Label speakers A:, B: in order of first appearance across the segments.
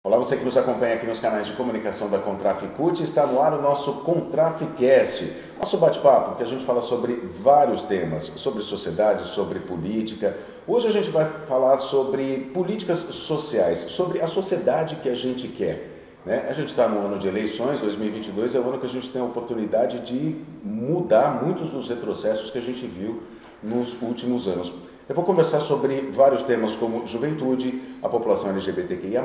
A: Olá, você que nos acompanha aqui nos canais de comunicação da Contraficute, está no ar o nosso Contraficast, nosso bate-papo que a gente fala sobre vários temas, sobre sociedade, sobre política. Hoje a gente vai falar sobre políticas sociais, sobre a sociedade que a gente quer. A gente está no ano de eleições, 2022 é o ano que a gente tem a oportunidade de mudar muitos dos retrocessos que a gente viu nos últimos anos. Eu vou conversar sobre vários temas como juventude, a população LGBTQIA+,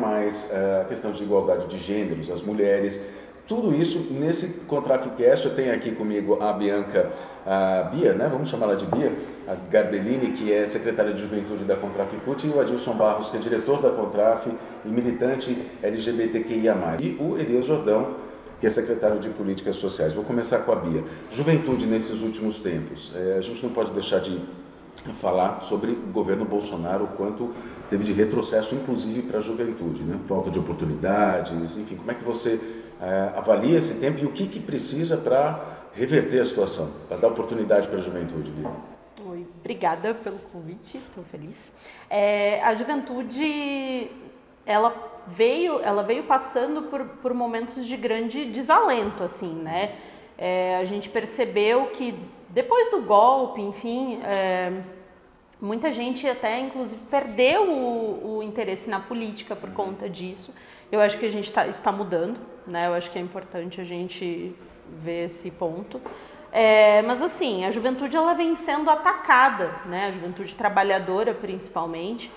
A: a questão de igualdade de gêneros, as mulheres, tudo isso nesse Contraficast. Eu tenho aqui comigo a Bianca, a Bia, vamos chamá-la de Bia, a Garbellini, que é secretária de juventude da Contraficute, e o Adilson Barros, que é diretor da Contraf e militante LGBTQIA+. E o Elias Jordão, que é secretário de Políticas Sociais. Vou começar com a Bia. Juventude nesses últimos tempos. A gente não pode deixar de falar sobre o governo Bolsonaro, o quanto teve de retrocesso, inclusive para a juventude, falta de oportunidades, enfim, como é que você avalia esse tempo e o que precisa para reverter a situação, para dar oportunidade para a juventude, Bia?
B: Oi, obrigada pelo convite, estou feliz. A juventude, ela veio passando por momentos de grande desalento, assim, a gente percebeu que depois do golpe, enfim, muita gente até, inclusive, perdeu o interesse na política por conta disso. Eu acho que isso está mudando, Eu acho que é importante a gente ver esse ponto. Mas, assim, a juventude ela vem sendo atacada, A juventude trabalhadora, principalmente,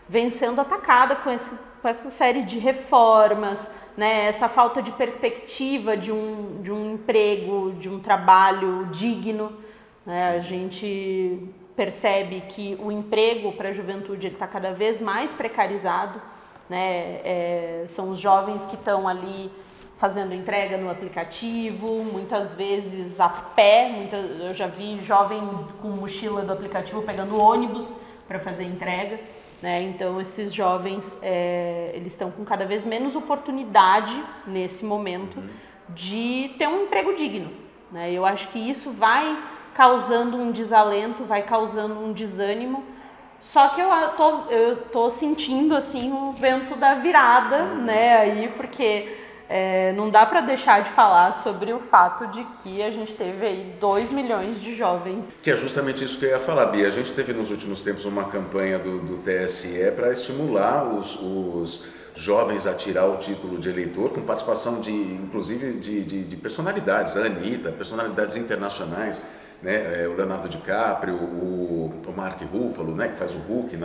B: vem sendo atacada com essa série de reformas, Essa falta de perspectiva de um emprego, de um trabalho digno. A gente percebe que o emprego para a juventude está cada vez mais precarizado, são os jovens que estão ali fazendo entrega no aplicativo, muitas vezes a pé. Eu já vi jovem com mochila do aplicativo pegando ônibus para fazer entrega. Então esses jovens eles estão com cada vez menos oportunidade nesse momento de ter um emprego digno. Eu acho que isso vai causando um desalento, vai causando um desânimo. Só que eu tô sentindo assim o vento da virada, aí, porque não dá para deixar de falar sobre o fato de que a gente teve aí 2 milhões de jovens.
A: Que é justamente isso que eu ia falar, Bia. A gente teve nos últimos tempos uma campanha do TSE para estimular os jovens a tirar o título de eleitor, com participação inclusive de personalidades, a Anitta, personalidades internacionais, o Leonardo DiCaprio, o Mark Ruffalo, que faz o Hulk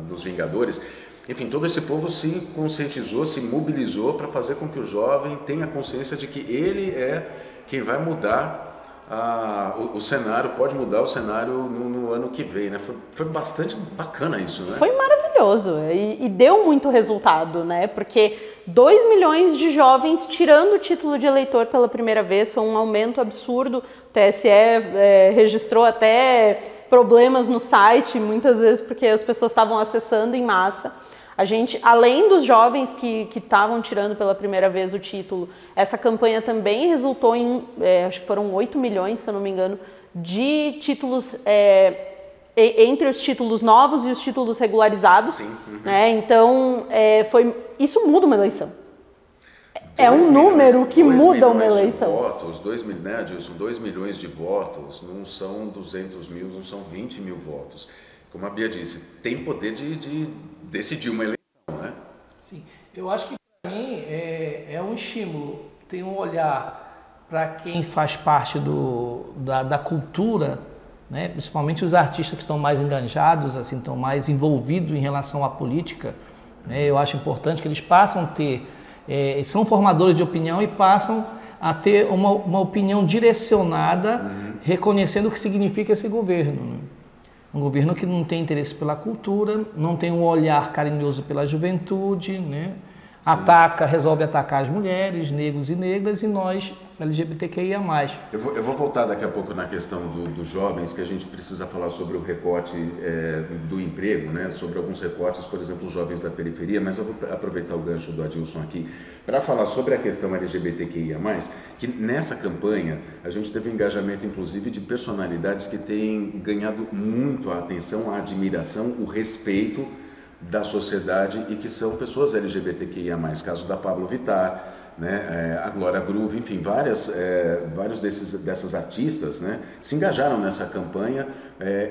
A: dos Vingadores. Enfim, todo esse povo se conscientizou, se mobilizou para fazer com que o jovem tenha consciência de que ele é quem vai mudar o cenário, pode mudar o cenário no ano que vem, Foi bastante bacana isso,
B: Foi maravilhoso e deu muito resultado, Porque 2 milhões de jovens tirando o título de eleitor pela primeira vez, foi um aumento absurdo. O TSE registrou até problemas no site, muitas vezes porque as pessoas estavam acessando em massa. A gente, além dos jovens que estavam tirando pela primeira vez o título, essa campanha também resultou em, acho que foram 8 milhões, se eu não me engano, de títulos, entre os títulos novos e os títulos regularizados.
A: Sim.
B: Então, isso muda uma eleição. É um número que muda uma eleição.
A: Votos, 2 milhões de votos, não são 200 mil, não são 20 mil votos. Como a Bia disse, tem poder de decidir uma eleição,
C: Sim, eu acho que para mim é um estímulo, tem um olhar para quem faz parte da cultura, principalmente os artistas que estão mais engajados, assim, estão mais envolvidos em relação à política. Eu acho importante que eles passam a ter, são formadores de opinião e passam a ter uma opinião direcionada, reconhecendo o que significa esse governo. Um governo que não tem interesse pela cultura, não tem um olhar carinhoso pela juventude, resolve atacar as mulheres, negros e negras, e nós, LGBTQIA+.
A: Eu vou voltar daqui a pouco na questão dos jovens, que a gente precisa falar sobre o recorte do emprego, sobre alguns recortes, por exemplo, os jovens da periferia, mas eu vou aproveitar o gancho do Adilson aqui para falar sobre a questão LGBTQIA+, que nessa campanha a gente teve um engajamento, inclusive, de personalidades que têm ganhado muito a atenção, a admiração, o respeito da sociedade e que são pessoas LGBTQIA+, caso da Pablo Vittar, né, a Glória Groove, enfim, vários dessas artistas, né, se engajaram nessa campanha,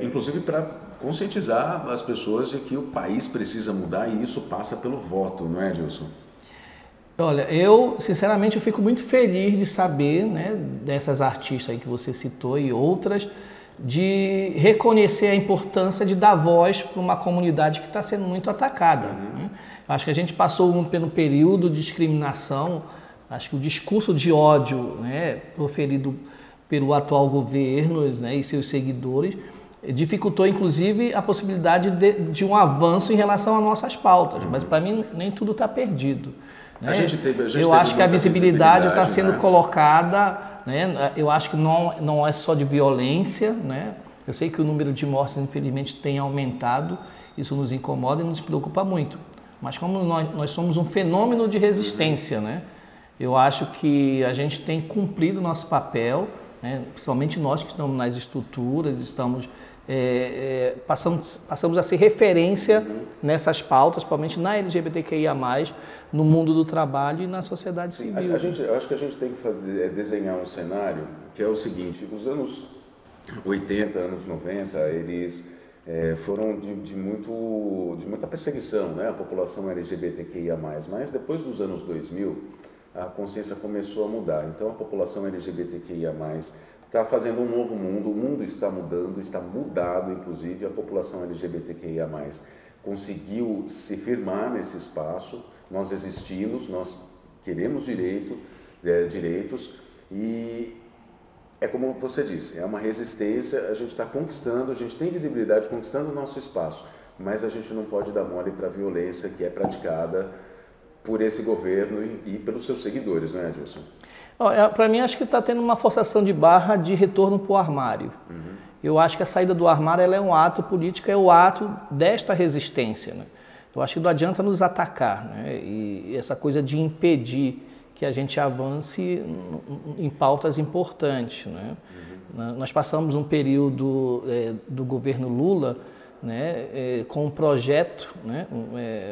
A: inclusive para conscientizar as pessoas de que o país precisa mudar e isso passa pelo voto, não é, Gilson?
C: Olha, eu, sinceramente, eu fico muito feliz de saber, né, dessas artistas aí que você citou e outras, de reconhecer a importância de dar voz para uma comunidade que está sendo muito atacada. Né? Acho que a gente passou pelo período de discriminação, acho que o discurso de ódio, né, proferido pelo atual governo, né, e seus seguidores, dificultou inclusive a possibilidade de um avanço em relação às nossas pautas, mas para mim nem tudo está perdido. Né? Eu acho que a visibilidade está sendo colocada, né? Eu acho que não é só de violência, né? Eu sei que o número de mortes infelizmente tem aumentado, isso nos incomoda e nos preocupa muito, mas como nós somos um fenômeno de resistência, né? Eu acho que a gente tem cumprido o nosso papel, né? Principalmente nós que estamos nas estruturas, passamos a ser referência nessas pautas, principalmente na LGBTQIA+, no mundo do trabalho e na sociedade civil.
A: Eu acho que a gente tem que desenhar um cenário que é o seguinte: os anos 80, anos 90, eles foram de muita perseguição, né? A população LGBTQIA+, mas depois dos anos 2000, a consciência começou a mudar. Então a população LGBTQIA+, está fazendo um novo mundo, o mundo está mudando, está mudado, inclusive a população LGBTQIA+, conseguiu se firmar nesse espaço, nós existimos, nós queremos direitos e é como você disse, é uma resistência, a gente está conquistando, a gente tem visibilidade conquistando o nosso espaço, mas a gente não pode dar mole para a violência que é praticada por esse governo e pelos seus seguidores, não é, Adilson?
C: Para mim, acho que está tendo uma forçação de barra de retorno para o armário. Eu acho que a saída do armário ela é um ato político, é o ato desta resistência. Né? Eu acho que não adianta nos atacar, né? E essa coisa de impedir que a gente avance em pautas importantes. Né? Nós passamos um período do governo Lula, né, com um projeto, né,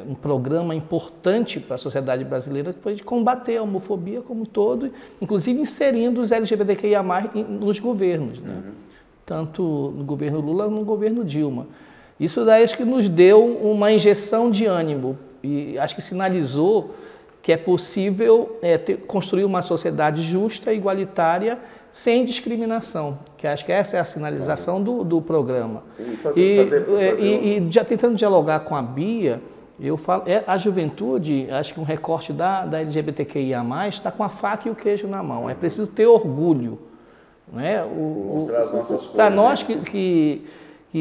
C: um programa importante para a sociedade brasileira, que foi de combater a homofobia como um todo, inclusive inserindo os LGBTQIA+ nos governos, né? Tanto no governo Lula como no governo Dilma. Isso daí acho que nos deu uma injeção de ânimo e acho que sinalizou que é possível construir uma sociedade justa, igualitária, sem discriminação, que acho que essa é a sinalização do programa.
A: Sim,
C: e já tentando dialogar com a Bia, eu falo, a juventude, acho que um recorte da LGBTQIA+, está com a faca e o queijo na mão. É preciso ter orgulho. Né?
A: Mostrar as nossas cores.
C: Para nós que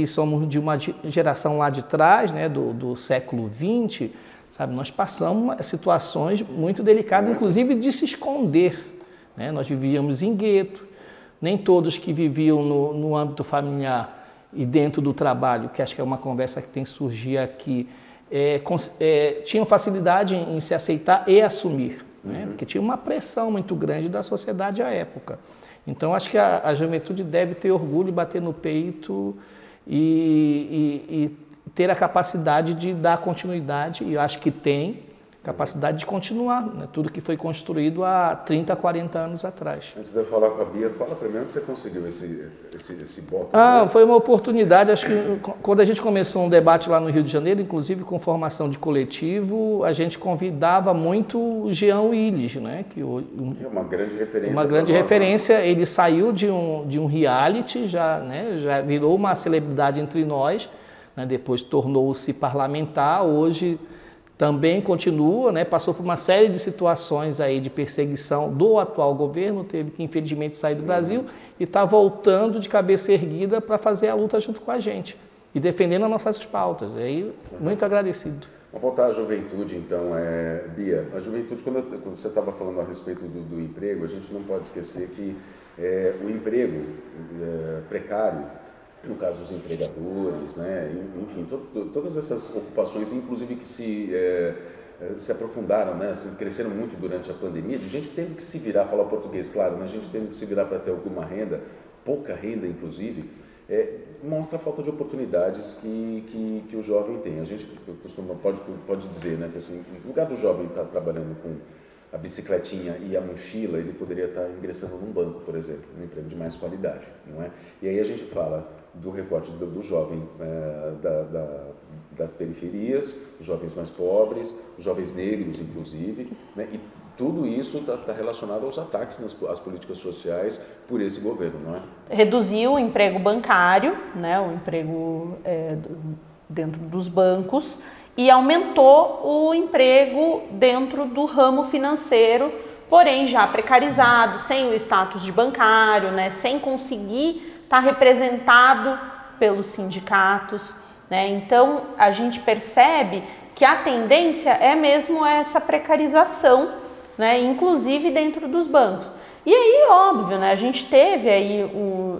C: somos de uma geração lá de trás, né, do século XX, sabe, nós passamos situações muito delicadas, inclusive de se esconder. Né? Nós vivíamos em gueto, nem todos que viviam no âmbito familiar e dentro do trabalho, que acho que é uma conversa que tem que surgir aqui, tinham facilidade em se aceitar e assumir, né? Porque tinha uma pressão muito grande da sociedade à época. Então, acho que a juventude deve ter orgulho, bater no peito e ter a capacidade de dar continuidade, e eu acho que tem capacidade de continuar, né? Tudo que foi construído há 30, 40 anos atrás.
A: Antes de eu falar com a Bia, fala para mim onde você conseguiu esse voto.
C: Foi uma oportunidade, acho que quando a gente começou um debate lá no Rio de Janeiro, inclusive com formação de coletivo, a gente convidava muito o Jean Willis, né? Que
A: é uma grande referência.
C: Uma grande referência, né? Ele saiu de um reality, já virou uma celebridade entre nós, né? Depois tornou-se parlamentar, hoje também continua, né? Passou por uma série de situações aí de perseguição do atual governo, teve que infelizmente sair do Brasil e está voltando de cabeça erguida para fazer a luta junto com a gente e defendendo as nossas pautas. E aí, muito agradecido.
A: Vamos voltar à juventude, então. Bia, a juventude, quando você estava falando a respeito do emprego, a gente não pode esquecer que o emprego precário, no caso dos empregadores, né? Enfim, todas essas ocupações, inclusive que se aprofundaram, né? Cresceram muito durante a pandemia, de gente tendo que se virar, falar português, claro, né? Gente tendo que se virar para ter alguma renda, pouca renda inclusive, mostra a falta de oportunidades que o jovem tem. A gente pode dizer, né, que assim, no lugar do jovem estar trabalhando com a bicicletinha e a mochila, ele poderia estar ingressando num banco, por exemplo, um emprego de mais qualidade, não é? E aí a gente fala do recorte do jovem das periferias, os jovens mais pobres, os jovens negros, inclusive, né? E tudo isso está relacionado aos ataques às políticas sociais por esse governo, não é?
B: Reduziu o emprego bancário, né, o emprego dentro dos bancos, e aumentou o emprego dentro do ramo financeiro, porém já precarizado, sem o status de bancário, né, sem conseguir estar representado pelos sindicatos, né? Então a gente percebe que a tendência é mesmo essa precarização, né, inclusive dentro dos bancos. E aí, óbvio, né, a gente teve aí,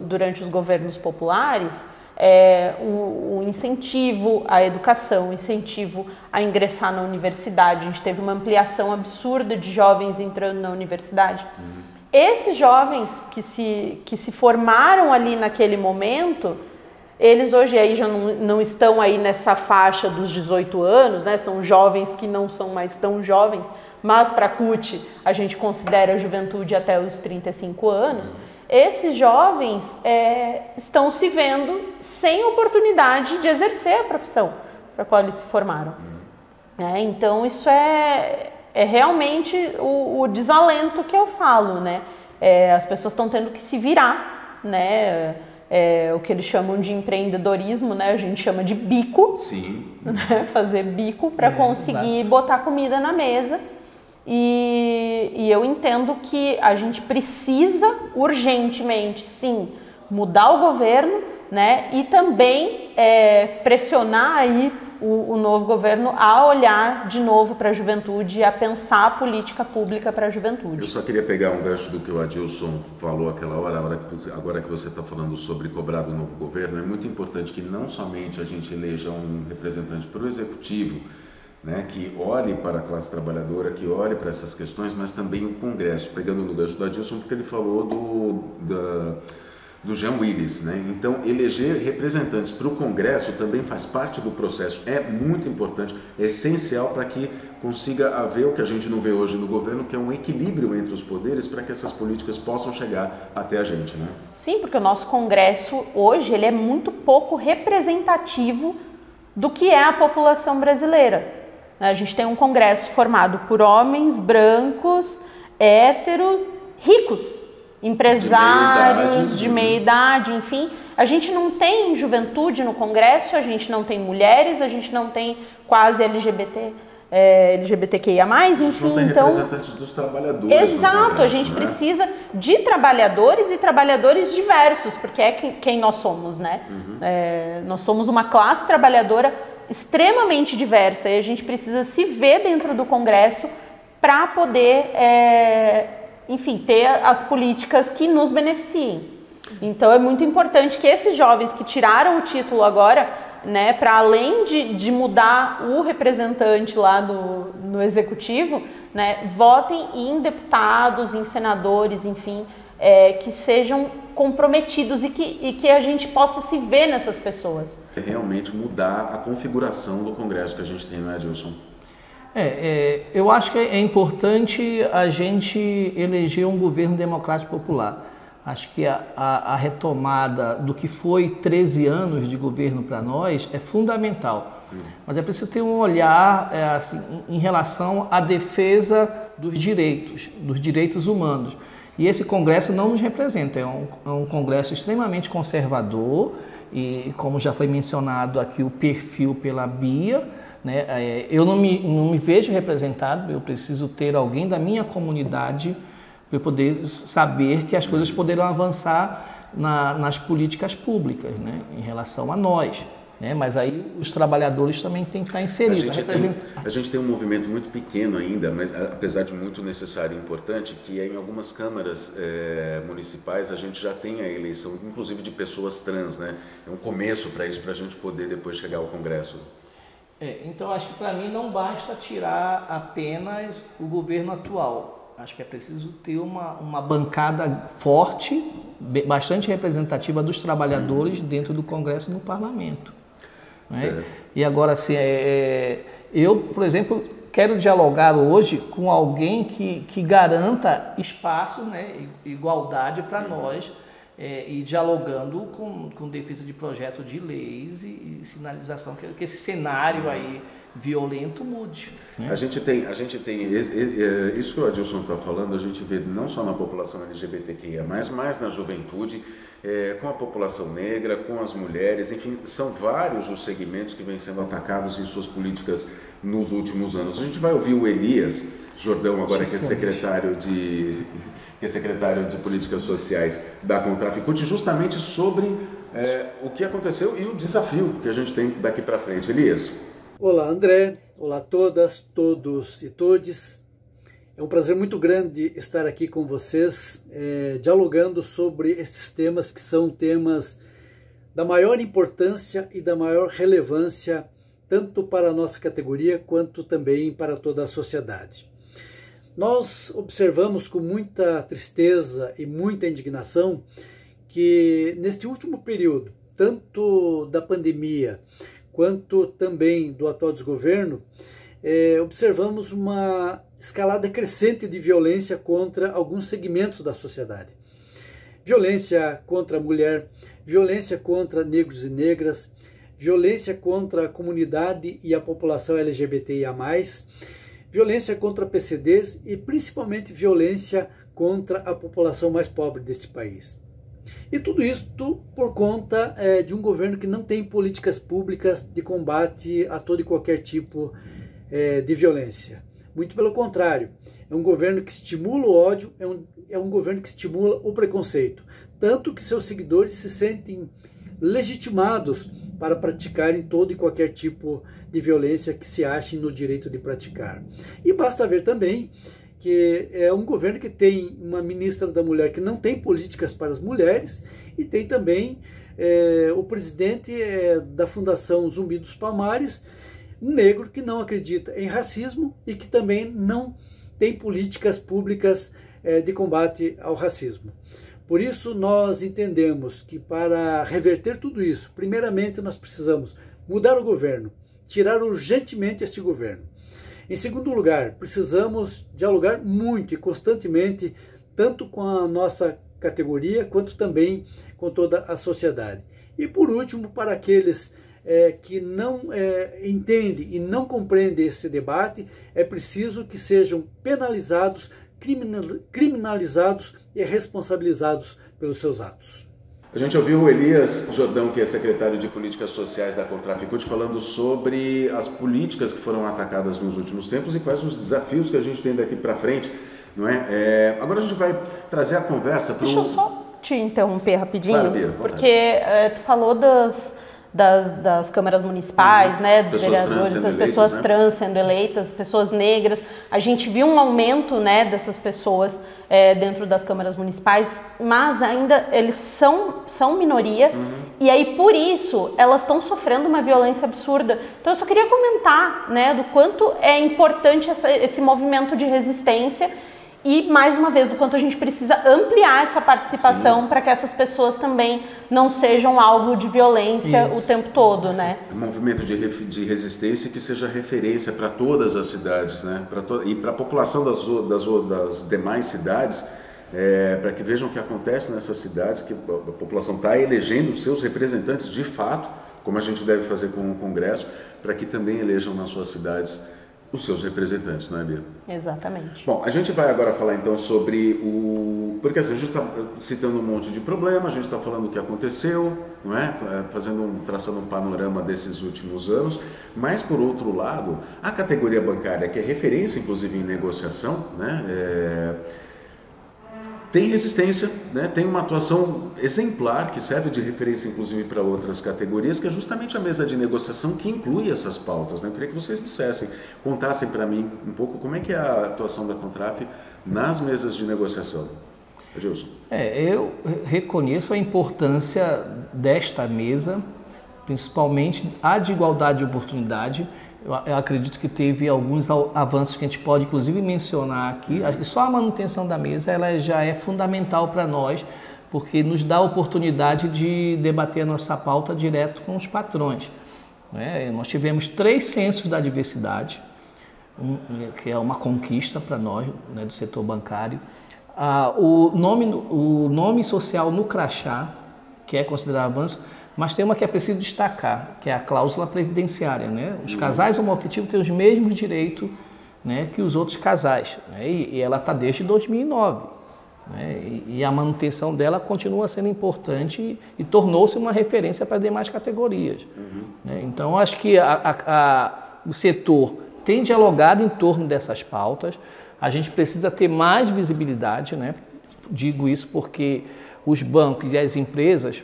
B: durante os governos populares, o incentivo à educação, o incentivo a ingressar na universidade. A gente teve uma ampliação absurda de jovens entrando na universidade. Esses jovens que se formaram ali naquele momento, eles hoje aí já não estão aí nessa faixa dos 18 anos, né? São jovens que não são mais tão jovens, mas para a CUT a gente considera a juventude até os 35 anos. Esses jovens estão se vendo sem oportunidade de exercer a profissão para a qual eles se formaram. Então isso é realmente o desalento que eu falo, né? As pessoas estão tendo que se virar, né? O que eles chamam de empreendedorismo, né? A gente chama de bico.
A: Sim.
B: Né? Fazer bico para conseguir botar comida na mesa. E eu entendo que a gente precisa urgentemente, sim, mudar o governo, né? E também pressionar aí o novo governo a olhar de novo para a juventude e a pensar a política pública para a juventude.
A: Eu só queria pegar um gancho do que o Adilson falou aquela hora, agora que você está falando sobre cobrar do novo governo. É muito importante que não somente a gente eleja um representante para o executivo, né, que olhe para a classe trabalhadora, que olhe para essas questões, mas também o Congresso, pegando no gancho do Adilson, porque ele falou do Jean Willis, né? Então, eleger representantes para o Congresso também faz parte do processo, é muito importante, é essencial para que consiga haver o que a gente não vê hoje no governo, que é um equilíbrio entre os poderes para que essas políticas possam chegar até a gente, né?
B: Sim, porque o nosso Congresso hoje ele é muito pouco representativo do que é a população brasileira. A gente tem um Congresso formado por homens brancos, héteros, ricos, empresários de meia idade, enfim. A gente não tem juventude no Congresso, a gente não tem mulheres, a gente não tem quase LGBTQIA+, enfim.
A: Não tem
B: então,
A: representantes dos trabalhadores.
B: Exato,
A: Congresso,
B: a gente
A: né?
B: precisa de trabalhadores e trabalhadores diversos, porque é quem nós somos, né? Nós somos uma classe trabalhadora extremamente diversa e a gente precisa se ver dentro do Congresso para poder, enfim, ter as políticas que nos beneficiem. Então é muito importante que esses jovens que tiraram o título agora, né, para além de mudar o representante lá no executivo, né, votem em deputados, em senadores, enfim, que sejam comprometidos e que a gente possa se ver nessas pessoas.
A: É realmente mudar a configuração do Congresso que a gente tem, não é, Adilson?
C: Eu acho que é importante a gente eleger um governo democrático popular. Acho que a retomada do que foi 13 anos de governo para nós é fundamental. Mas é preciso ter um olhar assim, em relação à defesa dos direitos humanos. E esse Congresso não nos representa, é um Congresso extremamente conservador e, como já foi mencionado aqui, o perfil pela Bia, né? Eu não me vejo representado, eu preciso ter alguém da minha comunidade para eu poder saber que as coisas poderão avançar nas políticas públicas, né? Em relação a nós. Mas aí os trabalhadores também têm que estar inseridos.
A: A gente tem um movimento muito pequeno ainda, mas apesar de muito necessário e importante, que em algumas câmaras municipais a gente já tem a eleição, inclusive de pessoas trans, né? É um começo para isso, para a gente poder depois chegar ao Congresso.
C: Então acho que para mim não basta tirar apenas o governo atual. Acho que é preciso ter uma bancada forte, bastante representativa dos trabalhadores dentro do Congresso e no Parlamento. Né? E agora, assim, eu, por exemplo, quero dialogar hoje com alguém que garanta espaço, né, igualdade para nós, e dialogando com defesa de projeto de leis e sinalização que esse cenário aí violento mude. Né?
A: A gente tem isso que o Adilson está falando, a gente vê não só na população LGBTQIA+, mas na juventude, com a população negra, com as mulheres, enfim, são vários os segmentos que vêm sendo atacados em suas políticas nos últimos anos. A gente vai ouvir o Elias Jordão agora, que é secretário de Políticas Sociais da Contraficute, justamente sobre o que aconteceu e o desafio que a gente tem daqui para frente. Elias.
D: Olá, André. Olá a todas, todos e todes. É um prazer muito grande estar aqui com vocês, dialogando sobre esses temas que são temas da maior importância e da maior relevância, tanto para a nossa categoria quanto também para toda a sociedade. Nós observamos com muita tristeza e muita indignação que neste último período, tanto da pandemia quanto também do atual desgoverno, observamos uma escalada crescente de violência contra alguns segmentos da sociedade. Violência contra a mulher, violência contra negros e negras, violência contra a comunidade e a população LGBTIA+, violência contra PCDs e principalmente violência contra a população mais pobre deste país. E tudo isso por conta de um governo que não tem políticas públicas de combate a todo e qualquer tipo de violência. Muito pelo contrário, é um governo que estimula o ódio, é um governo que estimula o preconceito. Tanto que seus seguidores se sentem legitimados para praticarem todo e qualquer tipo de violência que se achem no direito de praticar. E basta ver também que é um governo que tem uma ministra da Mulher que não tem políticas para as mulheres e tem também o presidente da Fundação Zumbi dos Palmares, um negro que não acredita em racismo e que também não tem políticas públicas de combate ao racismo. Por isso, nós entendemos que para reverter tudo isso, primeiramente nós precisamos mudar o governo, tirar urgentemente este governo. Em segundo lugar, precisamos dialogar muito e constantemente, tanto com a nossa categoria, quanto também com toda a sociedade. E por último, para aqueles que não entendem e não compreendem esse debate, é preciso que sejam penalizados, criminalizados e responsabilizados pelos seus atos.
A: A gente ouviu o Elias Jordão, que é secretário de Políticas Sociais da Contraficute, falando sobre as políticas que foram atacadas nos últimos tempos e quais os desafios que a gente tem daqui para frente, não é? Agora a gente vai trazer a conversa para
B: Deixa eu só te interromper rapidinho,
A: claro, Bia,
B: porque tu falou das câmaras municipais, né, dos vereadores, das pessoas trans sendo eleitas, pessoas negras. A gente viu um aumento, né, dessas pessoas dentro das câmaras municipais, mas ainda eles são minoria, e aí por isso elas estão sofrendo uma violência absurda. Então eu só queria comentar, né, do quanto é importante esse movimento de resistência e, mais uma vez, do quanto a gente precisa ampliar essa participação para que essas pessoas também não sejam alvo de violência o tempo todo, né?
A: Um movimento de resistência que seja referência para todas as cidades, né? E para a população das demais cidades, para que vejam o que acontece nessas cidades, que a população está elegendo os seus representantes de fato, como a gente deve fazer com o Congresso, para que também elejam nas suas cidades os seus representantes, não é, Bia?
B: Exatamente.
A: Bom, a gente vai agora falar então sobre porque assim, a gente está citando um monte de problema, a gente está falando o que aconteceu, não é? Traçando um panorama desses últimos anos, mas por outro lado, a categoria bancária, que é referência inclusive em negociação, né? Tem resistência, né? Tem uma atuação exemplar que serve de referência inclusive para outras categorias, que é justamente a mesa de negociação que inclui essas pautas, né? Eu queria que vocês contassem para mim um pouco como é que é a atuação da Contraf nas mesas de negociação. Adilson.
C: Eu reconheço a importância desta mesa, principalmente a de igualdade de oportunidade. eu acredito que teve alguns avanços que a gente pode, inclusive, mencionar aqui. Acho que só a manutenção da mesa ela já é fundamental para nós, porque nos dá a oportunidade de debater a nossa pauta direto com os patrões. Né? Nós tivemos 3 censos da diversidade, que é uma conquista para nós, né, do setor bancário. O nome social no crachá, que é considerado avanço, mas tem uma que é preciso destacar, que é a cláusula previdenciária. Né? Os casais homoafetivos têm os mesmos direitos, né, que os outros casais, né? E ela está desde 2009. Né? E a manutenção dela continua sendo importante e tornou-se uma referência para demais categorias. Né? Então, acho que o setor tem dialogado em torno dessas pautas. A gente precisa ter mais visibilidade, né? Digo isso porque os bancos e as empresas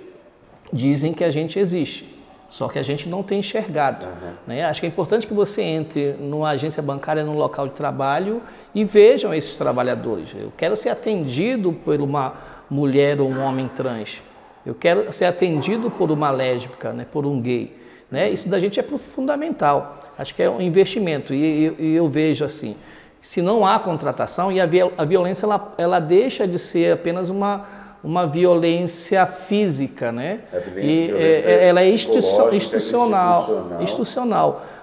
C: dizem que a gente existe, só que a gente não tem enxergado. Né? Acho que é importante que você entre numa agência bancária, num local de trabalho e vejam esses trabalhadores. Eu quero ser atendido por uma mulher ou um homem trans. Eu quero ser atendido por uma lésbica, né? Por um gay. Né? Isso da gente é fundamental. Acho que é um investimento. E eu vejo assim, se não há contratação, e a violência ela deixa de ser apenas uma violência física, né? Ela é institucional.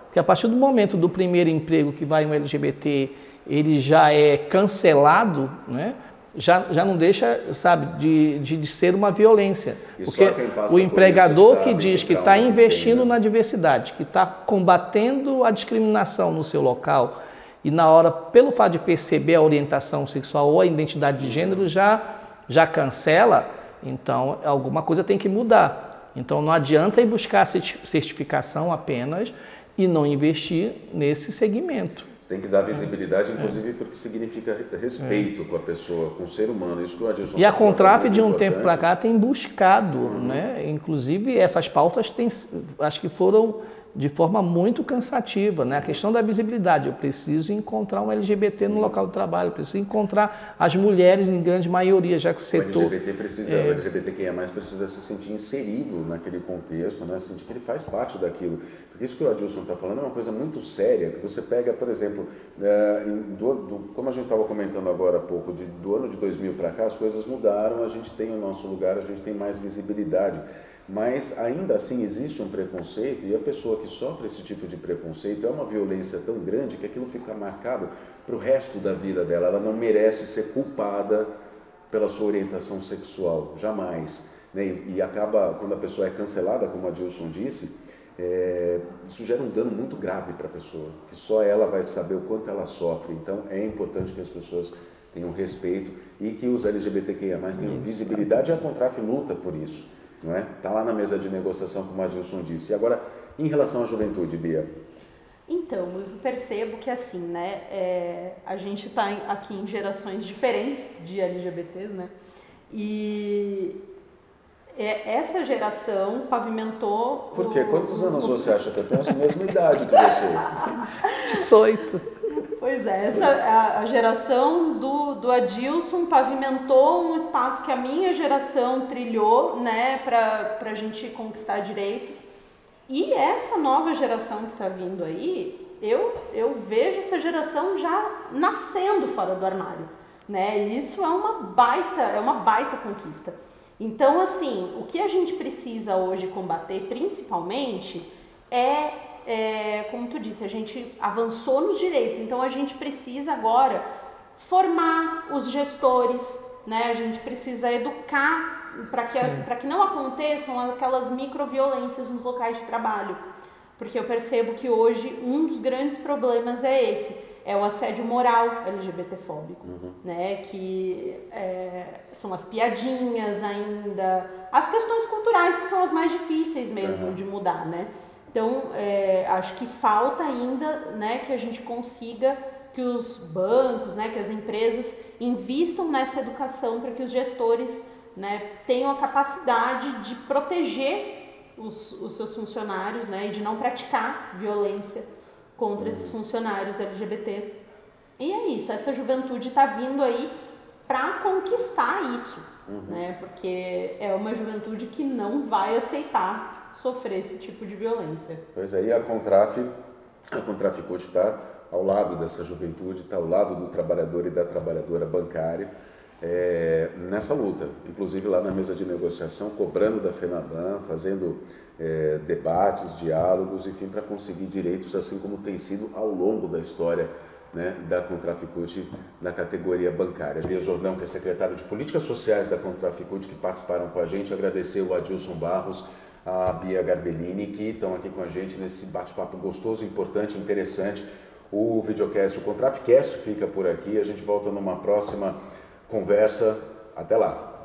C: Porque a partir do momento do primeiro emprego que vai um LGBT, ele já é cancelado, né? Já não deixa, sabe, de ser uma violência.
A: E
C: porque o empregador que diz que está investindo na diversidade, que está combatendo a discriminação no seu local, e na hora, pelo fato de perceber a orientação sexual ou a identidade de gênero, já cancela, então alguma coisa tem que mudar. Então não adianta ir buscar certificação apenas e não investir nesse segmento.
A: Você tem que dar visibilidade, inclusive, porque significa respeito com a pessoa, com o ser humano. Isso que o Adilson
C: e a Contraf, de um tempo para cá, tem buscado, né? Inclusive, essas pautas acho que foram de forma muito cansativa, né? A questão da visibilidade. Eu preciso encontrar um LGBT no local de trabalho, eu preciso encontrar as mulheres em grande maioria, já que o setor...
A: O LGBTQIA+, precisa se sentir inserido naquele contexto, né? Sentir que ele faz parte daquilo. Porque isso que o Adilson está falando é uma coisa muito séria, que você pega, por exemplo, como a gente estava comentando agora há pouco, do ano de 2000 para cá, as coisas mudaram, a gente tem o nosso lugar, a gente tem mais visibilidade. Mas ainda assim existe um preconceito, e a pessoa que sofre esse tipo de preconceito é uma violência tão grande que aquilo fica marcado para o resto da vida dela. Ela não merece ser culpada pela sua orientação sexual, jamais. Né? E acaba, quando a pessoa é cancelada, como a Adilson disse, isso gera um dano muito grave para a pessoa, que só ela vai saber o quanto ela sofre. Então é importante que as pessoas tenham respeito e que os LGBTQIA+, tenham visibilidade, e a Contraf luta por isso. Não é? Tá lá na mesa de negociação, como a Adilson disse. E agora, em relação à juventude, Bia?
B: Então, eu percebo que assim, né, a gente está aqui em gerações diferentes de LGBTs, né, e essa geração pavimentou...
A: Por quê? Quantos anos você acha que eu tenho? A mesma idade que você.
C: 18.
B: Pois é, a geração do Adilson pavimentou um espaço que a minha geração trilhou, né, para a gente conquistar direitos. E essa nova geração que está vindo aí, eu vejo essa geração já nascendo fora do armário, né? E isso é uma baita conquista. Então, assim, o que a gente precisa hoje combater, principalmente, como tu disse, a gente avançou nos direitos, então a gente precisa agora formar os gestores, né? A gente precisa educar para que não aconteçam aquelas microviolências nos locais de trabalho, porque eu percebo que hoje um dos grandes problemas é esse, é o assédio moral LGBTfóbico, né? Que são as piadinhas ainda, as questões culturais que são as mais difíceis mesmo de mudar, né? Então, acho que falta ainda, né, que a gente consiga que os bancos, né, que as empresas invistam nessa educação para que os gestores, né, tenham a capacidade de proteger os seus funcionários, né, e de não praticar violência contra esses funcionários LGBT. E é isso, essa juventude está vindo aí para conquistar isso, né, porque é uma juventude que não vai aceitar sofrer esse tipo de violência.
A: Pois aí a Contraf A Contraficute está ao lado dessa juventude, está ao lado do trabalhador e da trabalhadora bancária nessa luta, inclusive lá na mesa de negociação, cobrando da FENABAN, fazendo debates, diálogos, enfim, para conseguir direitos, assim como tem sido ao longo da história, né, da Contraficute na categoria bancária. Bia Jordão, que é secretário de Políticas Sociais da Contraficute, que participaram com a gente, agradecer o Adilson Barros, a Bia Garbellini, que estão aqui com a gente nesse bate-papo gostoso, importante, interessante. O videocast, o Contraficast fica por aqui, a gente volta numa próxima conversa. Até lá!